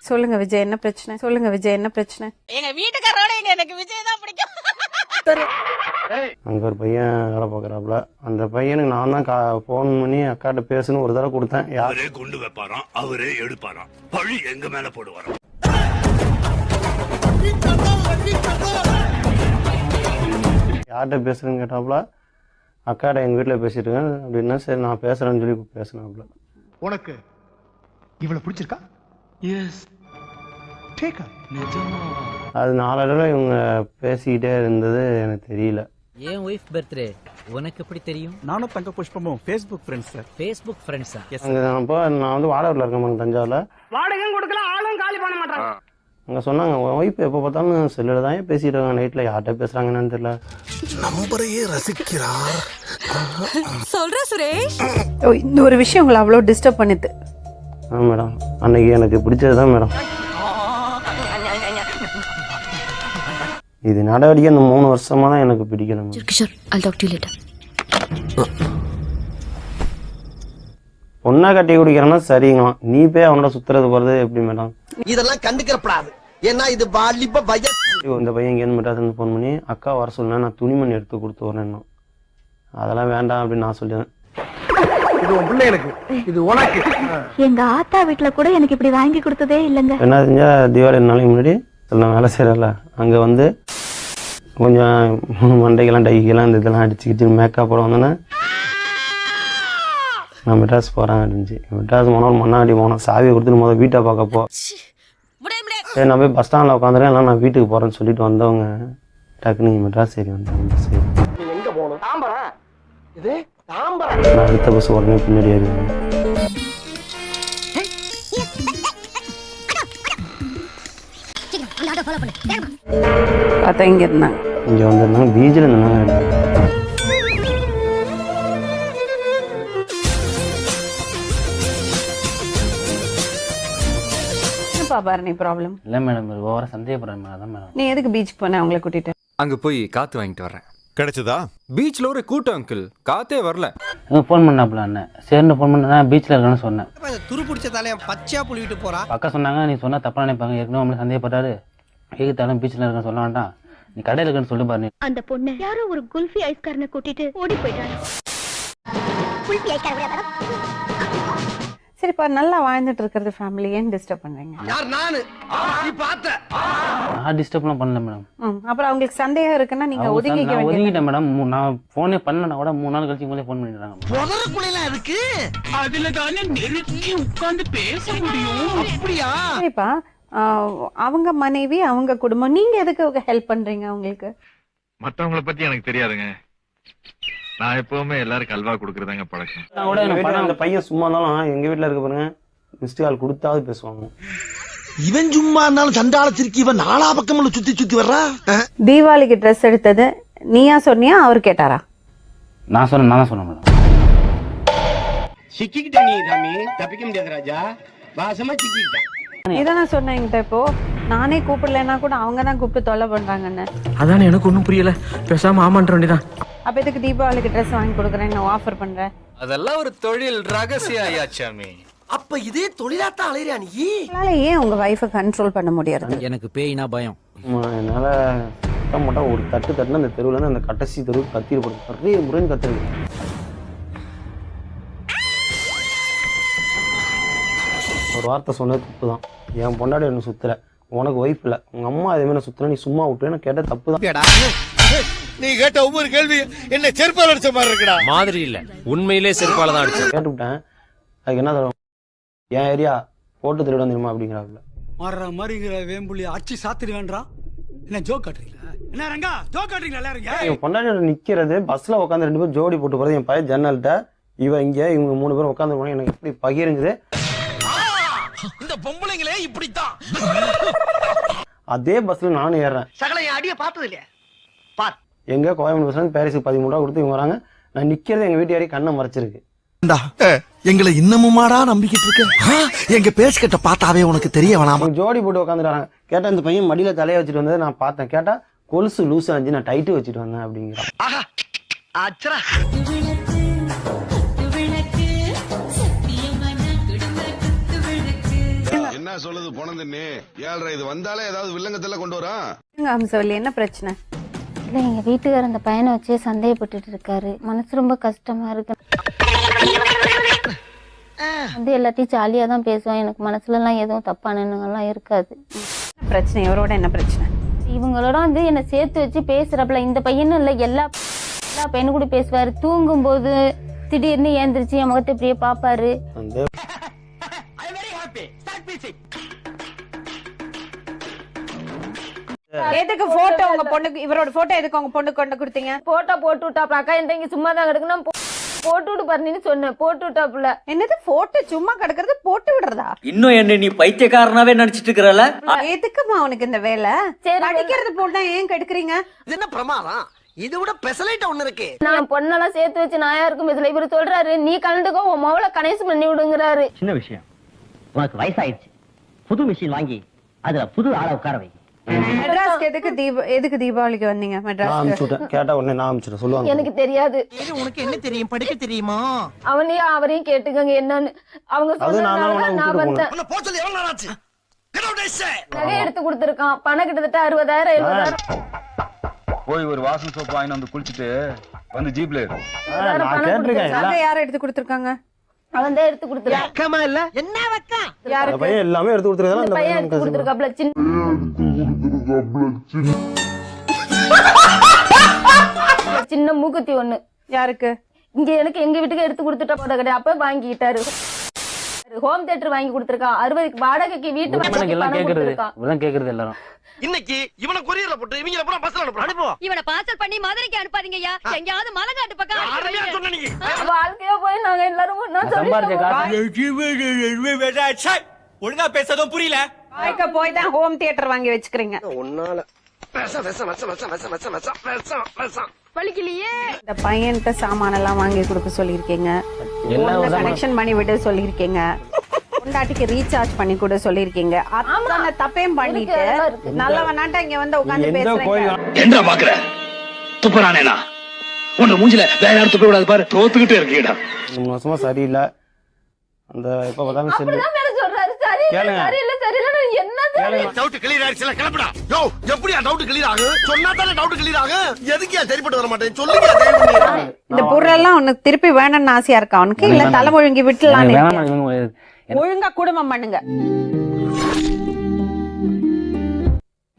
சொல்லுங்க விஜய், என்ன பிரச்சனை? சொல்லுங்க விஜய், என்ன பிரச்சனை? எங்க வீட்டுக்காரோட எனக்கு விஜய் தான் பிடிக்கும். அங்கே ஒரு பையன் வேலை பார்க்குறாப்புல. அந்த பையனுக்கு நான் தான் ஃபோன் பண்ணி அக்காட்ட பேசணும் ஒரு தடவை கொடுத்தேன். யாரே கொண்டு வைப்பாராம், அவரே எடுப்பாராம், பழி எங்க மேல போடுவாராம். யார்கிட்ட பேசுறேன்னு கேட்டாப்புல, அக்காட்ட எங்கள் வீட்டில் பேசிட்டு இருக்கேன் அப்படின்னா, சரி நான் பேசுகிறேன்னு சொல்லி பேசினாப்புல. உனக்கு இவ்வளவு பிடிச்சிருக்கா? அது நாளடைவில் இவங்க பேசிக்கிட்டே இருந்தது எனக்கு தெரியல. என் ஒய்ஃப் பர்த்டே உனக்கு எப்படி தெரியும்? நானும் தங்க புஷ்பமும் ஃபேஸ்புக் ஃப்ரெண்ட்ஸ் சார். ஃபேஸ்புக் ஃப்ரெண்ட்ஸா? அங்கே நான் வந்து வாடகையில் இருக்கேன் தஞ்சாவூரில். வாடகையும் கொடுக்கல, ஆளும் காலி பண்ண மாட்டாங்க. அங்கே சொன்னாங்க உன் ஒய்ஃப் எப்போ பார்த்தாலும் செல்லில் தான் பேசிட்டு இருக்காங்க, நைட்டில் யார்கிட்ட பேசுகிறாங்கன்னு தெரியல. நம்பரையே ரசிக்கிறார் சொல்ற சுரேஷ். இந்த ஒரு விஷயம் உங்களை அவ்வளோ டிஸ்டர்ப் பண்ணுது? ஆ மேடம், அன்னைக்கு எனக்கு பிடிச்சது தான் மேடம். இது நடவடிக்கை இந்த 3 வருஷமா தான் எனக்கு பிடிக்கல. பொண்ணா கட்டி குடிக்கிறேன்னா சரிங்களாம், நீ போய் அவனோட சுத்துறது போறது எப்படி மேடம்? இதெல்லாம் கண்டுக்கிறப்படாது, ஏன்னா இது வாலிப பயம். இந்த பையன் இங்கே மெட்ராஸ் ஃபோன் பண்ணி அக்கா வர சொன்னா நான் துணிமணி எடுத்து கொடுத்து வரேன். அதெல்லாம் வேண்டாம் அப்படின்னு நான் சொல்லிடுறேன். இது உன் பிள்ளைகளுக்கு, இது உனக்கு. எங்க ஆத்தா வீட்டுல கூட எனக்கு இப்படி வாங்கி கொடுத்ததே இல்லைங்க. என்ன செஞ்சா தீபாவளி நாளைக்கு முன்னாடி நான் வேலை செய்யறல, அங்கே வந்து கொஞ்சம் மண்டைக்கெல்லாம் டைக்கெல்லாம் இந்த இதெல்லாம் அடிச்சுக்கிட்டு மேக்கப் போட வந்தோன்னே நான் மெட்ராஸ் போகிறேன் அப்படின்ச்சு. மெட்ராஸ் போனோம், முன்னாடி போனோம், சாவியை கொடுத்துட்டு முதல் வீட்டை பார்க்கப்போ சரி நான் போய் பஸ் ஸ்டாண்டில் உட்காந்துருக்கேன், இல்லை நான் வீட்டுக்கு போகிறேன்னு சொல்லிட்டு வந்தவங்க டக்குன்னு நீங்கள் மெட்ராஸ் சரி வந்தாங்க. சரி எங்க போகணும்? தாம்பரம். இது தாம்பரம். நான் அடுத்த பஸ் உடனே பின்னாடி ஏறிடுவேன். பார்த்தா இங்கே இருந்தாங்க, இங்கே வந்துருந்தாங்க, பீச்சில் இருந்தாங்க. பாபாரணி ப்ராப்ளம் இல்லை மேடம், ஓவரா சந்தேகப்படுறேன் மேடம். அதான் மேடம். நீ எதுக்கு பீச் போன அவங்கள கூட்டிட்டு? அங்க போய் காத்து வாங்கிட்டு வரேன். கிடைச்சதா? பீச்ல ஒரு கூட்டம் அங்கிள், காத்தே வரல. ஃபோன் பண்ணாப்புல அண்ணன், சரின்னு ஃபோன் பண்ண பீச்சில் இருக்கேன்னு சொன்னேன். துரு பிடிச்ச தலைய பச்சையா புள்ளிட்டு போறா. அக்கா சொன்னாங்க நீ சொன்னா தப்பா நினைப்பாங்க, ஏற்கனவே நம்மள சந்தேகப்பட்டாரு, ஏகத்தாலும் பீச்சில் இருக்கேன்னு சொல்ல வேண்டாம், நீ கடையில் இருக்கேன்னு சொல்லி பாரு. அந்த பொண்ணு யாரோ ஒரு குல்ஃபி ஐஸ்காரனை கூட்டிட்டு ஓடி போயிட்டாங்க. சரிப்பா, நல்லா வாழ்ந்துட்டு இருக்கிறது ஃபேமிலி, ஏன் டிஸ்டர்ப் பண்றீங்க? யார்? நானு. நீ பார்த்த. நான் டிஸ்டர்ப்லாம் பண்ணல மேடம். அப்புறம் அவங்களுக்கு சந்தேகம் இருக்குன்னா நீங்க ஒதுங்கிட்டேன் மேடம். நான் ஃபோனே பண்ணனா கூட 3 நாள் கழிச்சு உங்களே ஃபோன் பண்ணிடுறாங்க. புதருக்குள்ள இருக்கு, அதுல தானே நெருங்கி உட்கார்ந்து பேச முடியும். அப்படியா? சரிப்பா, அவங்க மனைவி, அவங்க குடும்பம், நீங்க எதுக்கு ஹெல்ப் பண்றீங்க அவங்களுக்கு? மத்தவங்களை பத்தி எனக்கு தெரியாதுங்க, நான் எப்பவுமே எல்லாருக்கும் அல்வா கொடுக்கறதாங்க பழக்கம். நான் கூட அந்த பையன் சும்மா இருந்தாலும் எங்க வீட்டுல இருக்க பாருங்க, மிஸ்டு கால் கொடுத்தாவது பேசுவாங்க. இவன் சும்மா இருந்தாலும் சண்டால சிரிக்கி இவன் நாலா பக்கம் சுத்தி சுத்தி வர்றா. தீபாவளிக்கு ட்ரெஸ் எடுத்தது நீயா சொன்னியா, அவர் கேட்டாரா? நான் தான் சொன்னேன் மேடம். சிக்கிக்கிட்ட நீ தாமி, தப்பிக்க முடியாது ராஜா, வாசமா சிக்கிக்கிட்ட. இதான சொன்னேன் என்கிட்ட. இப்போ நானே கூப்பிடலன்னா கூட அவங்க தான் கூப்பிட்டு தொல்லை பண்றாங்கன்னு. அதானே எனக்கு ஒன்றும் புரியல, பேசாம ஆமான்ற வேண்டியதான். அப்ப இதுக்கு தீபாவளிக்கு ட்ரெஸ் வாங்கி கொடுக்குறேன், நான் ஆஃபர் பண்றேன். அதெல்லாம் ஒரு தொழில் ரகசியம் ஆயாச்சாமி. அப்ப இதே தொழிலாத்தான் அலையிறியா நீ? அதனால ஏன் உங்க வைஃபை கண்ட்ரோல் பண்ண முடியாது? எனக்கு பேய்னா பயம். என்னால மட்டும் ஒரு தட்டுனா அந்த தெருவுல இருந்து அந்த கடைசி தெருவுக்கு கத்திட்டு போடுது, நிறைய முறைன்னு கத்துறது. ஒரு வார்த்தை சொன்னது தப்பு தான். என் பொண்டாடி என்ன சுத்துற, உனக்கு ஒய்ஃப் இல்ல, உங்க அம்மா அதே மாதிரி சுத்துற, நீ சும்மா விட்டுன்னு கேட்ட தப்பு தான். நீ கேட்ட ஒவ்வொரு கேள்வி என்ன செருப்பால் அடிச்ச மாதிரி இருக்குடா. மாதிரி இல்ல, உண்மையிலே செருப்பால தான் அடிச்சேன். கேட்டுவிட்டேன், அதுக்கு என்ன தரும், என் ஏரியா போட்டு திருட வந்துருமா அப்படிங்கிறாப்புல. மாறுற மாதிரிங்கிற வேம்புலி அச்சு சாத்திரி வேண்டாம். என்ன ஜோக் காட்டுறீங்களா? என்ன ரங்கா ஜோக் காட்டுறீங்களா? எல்லாரும் என் பொண்டாட்டியோட நிக்கிறது, பஸ்ல உட்காந்து 2 பேரும் ஜோடி போட்டு போறது, என் பையன் ஜன்னல்கிட்ட, இவன் இங்க, இவங்க 3 பேரும் உட்காந்து போனா எனக்கு எப்படி பகிருங்குது. இந்த பொம்பளைங்களே இப்படித்தான். அதே பஸ்ல நானும் ஏறேன். சகல என் அடிய பார்த்தது இல்லையா? பாத் எங்க கோயம்புத்தூர் பஸ்ல பாரிஸுக்கு 13 ரூபா கொடுத்து இவங்க வராங்க, நான் நிக்கிறது எங்க வீட்டு யாரையும் கண்ணை மறைச்சிருக்கு. எங்களை இன்னமுமாடா நம்பிக்கிட்டு இருக்க? எங்க பேசிக்கிட்ட பார்த்தாவே உனக்கு தெரிய வேணாமா? ஜோடி போட்டு உட்காந்துட்டாங்க. கேட்டா இந்த பையன் மடியில தலையை வச்சுட்டு வந்தது நான் பார்த்தேன். கேட்டா கொலுசு லூசு அஞ்சு, நான் டைட்டு வச்சுட்டு வந்தேன் அப்படிங்கிற. என்ன என்ன சொல்லுது போனதுன்னு 7:30 இது வந்தாலே ஏதாவது வில்லங்கத்துல கொண்டு வரா. அம்சவல்லி என்ன பிரச்சனை? இல்ல எங்க வீட்டுக்காரர் அந்த பையனை வச்சே சந்தேகப்பட்டுட்டு இருக்காரு. மனசு ரொம்ப கஷ்டமா இருக்கு. எல்லாத்தையும் ஜாலியா தான் பேசுவேன். எனக்கு மனசுல எல்லாம் எதுவும் தப்பான எண்ணங்கள்லாம் இருக்காது. பிரச்சனை இவரோட என்ன பிரச்சனை? இவங்களோட என்ன சேர்த்து வச்சு பேசுறப்பல இந்த பையனும் இல்ல எல்லா பையனும் கூட பேசுவாரு. தூங்கும் போது திடீர்னு ஏந்திரிச்சு என் முகத்தை இப்படியே பாப்பாரு. எதுக்கு போட்டோ உங்க பொண்ணுக்கு இவரோட போட்டோ எதுக்கு உங்க பொண்ணுக்கு கொண்டு கொடுத்தீங்க? போட்டோ போட்டு விட்டாப்ல. அக்கா என்கிட்ட சும்மா தான் கிடக்குன்னு போட்டு விட்டு பாருன்னு சொன்னேன். போட்டு விட்டாப்புல. என்னது போட்டோ சும்மா கிடக்குறது போட்டு விடுறதா? இன்னும் என்ன நீ பைத்தியக்காரனாவே நினைச்சிட்டு இருக்கறல? எதுக்குமா உனக்கு இந்த வேலை? சரி, அடிக்கிறது போட்டா ஏன் கெடுக்குறீங்க? இது என்ன பிரமாதம்? இது விட பெசலைட் ஒண்ணு இருக்கு. நான் பொண்ணெல்லாம் சேர்த்து வச்சு நான் யாருக்கும் இதுல இவரு சொல்றாரு நீ கலந்துக்கோ உன் மவளை கணேசம் பண்ணி விடுங்கிறாரு. சின்ன விஷயம். உனக்கு வயசாயிடுச்சு. புது மிஷின் வாங்கி அதுல புது ஆளை உட்கார வை. மெட்ராஸ்க்கு எதுக்கு தீபாவளிக்கு வந்தீங்க? மெட்ராஸ்க்கு கேட்டா உடனே நான் அனுப்பிச்சிட்டேன் சொல்லுவாங்க. எனக்கு தெரியாது. உனக்கு என்ன தெரியும்? படிக்க தெரியுமா? அவரையும் கேட்டுக்கங்க என்னன்னு. அவங்க சொன்னதுனால நான் வந்தேன். போக சொல்லி எவ்வளவு நாளாச்சு? நகை எடுத்து கொடுத்துருக்கான். பணம் கிட்டத்தட்ட 60,000 70,000. போய் ஒரு வாசல் சோப்பு வாங்கி வந்து குளிச்சுட்டு வந்து ஜீப்ல நான் கேட்டிருக்கேன். நகை யார் எடுத்து கொடுத்துருக்காங்க? அவன் தான் எடுத்து கொடுத்துருக்கான். இல்ல என்ன வக்கம்? அந்த பையன் எல்லாமே எடுத்து கொடுத்துருக்கான். அந்த பையன் பையன் எடுத்து கொடுத்துருக்காப்ல. சின்ன மூக்குத்தி ஒண்ணு. யாருக்கு? இங்க எனக்கு எங்க வீட்டுக்கு எடுத்து கொடுத்துட்டா போட கிடையாது. அப்ப வாங்கிட்டாரு. ஹோம் தியேட்டர் வாங்கி கொடுத்துருக்கான். 60 வாடகைக்கு வீட்டு வாடகைக்கு பணம் கொடுத்துருக்கான். இதெல்லாம் கேக்குறது எல்லாரும். இன்னைக்கு இவனை கொரியர்ல போட்டு இவங்கள பூரா பஸ்ல அனுப்புவோம். இவனை பார்சல் பண்ணி மதுரைக்கு அனுப்பாதீங்க ஐயா. எங்கயாவது மலைநாட்டு பக்கம் யாரையா சொன்ன நீ? வாழ்க்கையா போய் நாங்க எல்லாரும் ஒண்ணா சம்பாரிச்ச காசு ஒழுங்கா பேசதும் புரியல. வாய்க்க போய் தான் ஹோம் தியேட்டர் வாங்கி வச்சுக்கிறீங்க. ஒன்னால வலிக்கலையே. இந்த பையன்கிட்ட சாமான எல்லாம் வாங்கி கொடுக்க சொல்லிருக்கீங்க. கனெக்ஷன் பண்ணி விட சொல்லிருக்கீங்க. பொண்டாட்டிக்கு ரீசார்ஜ் பண்ணி கூட சொல்லிருக்கீங்க. அத்தனை தப்பையும் பண்ணிட்டு நல்லவனாட்ட இங்க வந்து உட்கார்ந்து பேசுறீங்க. என்ன பாக்குற? துப்புறானேனா உன்ன மூஞ்சில வேற யாரும் துப்ப விடாது பாரு. தோத்துக்கிட்டே இருக்கீடா. 3 வருஷமா சரியில்லை. அந்த எப்ப பார்த்தாலும் செல்லு சொல்றாரு சரியில்லை சரியில்லை சரியில்லை. என்ன டவுட் கிளியர் ஆயிடுச்சுல கிளம்புடா. யோ எப்படியா டவுட் கிளியர் ஆகும்? சொன்னா தானே டவுட் கிளியர் ஆகும். எதுக்கியா சரிப்பட்டு வர மாட்டேன் சொல்லுங்க. இந்த பொருளெல்லாம் உனக்கு திருப்பி வேணும்னு ஆசையா இருக்கா உனக்கு? இல்ல தலை ஒழுங்கி விட்டுலாம்? ஒழுங்கா குடும்பம் பண்ணுங்க.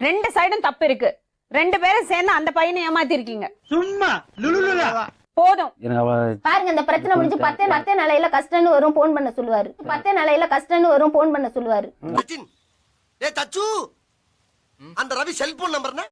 2 சைடும் தப்பு இருக்கு. 2 பேரும் சேர்ந்து அந்த பையனை ஏமாத்தி இருக்கீங்க. சும்மா லுலுலுலா போதும். பாருங்க இந்த பிரச்சனை முடிஞ்சு 10 நாளையில கஷ்டம்னு வரும் போன் பண்ண சொல்லுவாரு. 10 நாளையில கஷ்டம்னு வரும் போன் பண்ண சொல்லுவாரு. ஏ தச்சு அந்த ரவி செல்போன் நம்பர் என்ன?